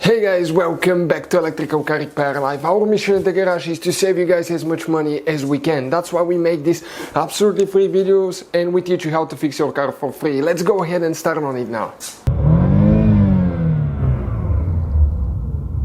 Hey guys, welcome back to Electrical Car Repair Live. Our mission in the garage is to save you guys as much money as we can. That's why we make these absolutely free videos and we teach you how to fix your car for free. Let's go ahead and start on it now.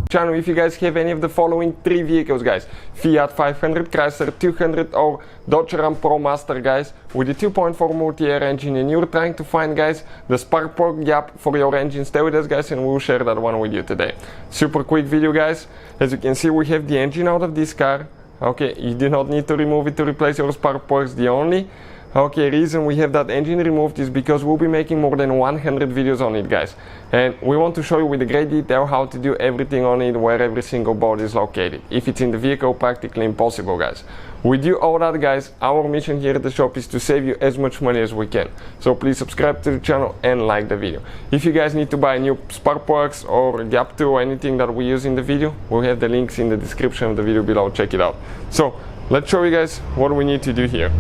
Channel, if you guys have any of the following three vehicles, guys: Fiat 500, Chrysler 200 or Dodge Ram ProMaster, guys, with the 2.4 multi-air engine, and you're trying to find, guys, the spark plug gap for your engine, stay with us, guys, and we'll share that one with you today. Super quick video, guys. As you can see, we have the engine out of this car. Okay, you do not need to remove it to replace your spark plugs. The only reason we have that engine removed is because we'll be making more than 100 videos on it, guys, and we want to show you with a great detail how to do everything on it, where every single board is located. If it's in the vehicle, practically impossible, guys. We do all that, guys. Our mission here at the shop is to save you as much money as we can, so please subscribe to the channel and like the video. If you guys need to buy new spark plugs or gap 2 or anything that we use in the video, we'll have the links in the description of the video below. Check it out. So let's show you guys what we need to do here.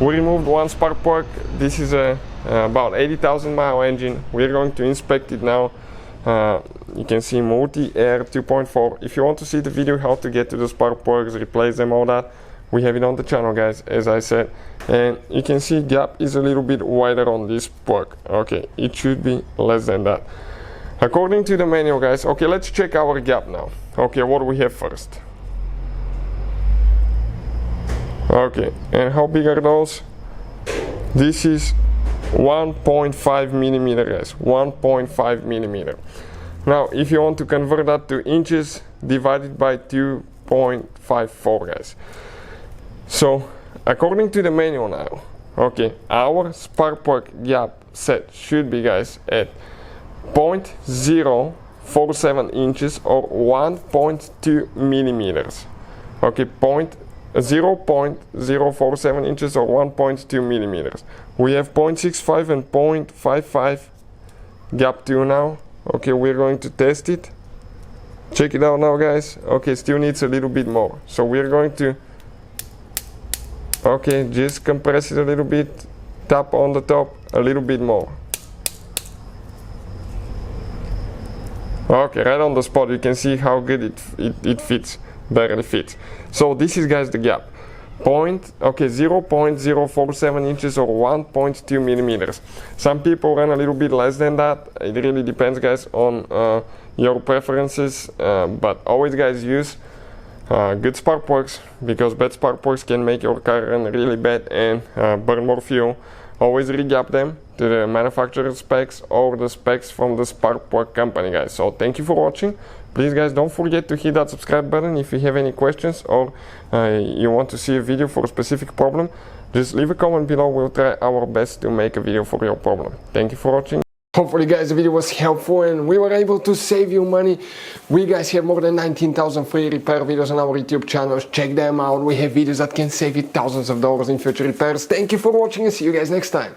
We removed one spark plug. This is a about 80,000 mile engine. We're going to inspect it now. You can see multi-air 2.4. If you want to see the video how to get to the spark plugs, replace them, all that, we have it on the channel, guys, as I said. And you can see gap is a little bit wider on this plug. Okay, it should be less than that according to the manual, guys. Okay, let's check our gap now. Okay, what do we have first? Okay, and how big are those? This is 1.5 millimeter, guys. 1.5 millimeter. Now, if you want to convert that to inches, divided by 2.54, guys. So, according to the manual now, okay, our spark plug gap set should be, guys, at 0.047 inches or 1.2 millimeters. Okay, 0.047 inches or 1.2 millimeters. We have 0.65 and 0.55 gap 2 now. Okay, we're going to test it. Check it out now, guys. Okay, still needs a little bit more. So we're going to, okay, just compress it a little bit, tap on the top a little bit more. Okay, right on the spot, you can see how good it fits. Barely fits. So this is, guys, the gap. 0.047 inches or 1.2 millimeters. Some people run a little bit less than that. It really depends, guys, on your preferences, but always, guys, use good spark plugs, because bad spark plugs can make your car run really bad and burn more fuel. Always re-gap them to the manufacturer specs or the specs from the spark plug company, guys. So thank you for watching. Please, guys, don't forget to hit that subscribe button. If you have any questions or you want to see a video for a specific problem, just leave a comment below. We'll try our best to make a video for your problem. Thank you for watching. Hopefully, guys, the video was helpful and we were able to save you money. We, guys, have more than 19,000 free repair videos on our YouTube channels. Check them out. We have videos that can save you thousands of dollars in future repairs. Thank you for watching and see you guys next time.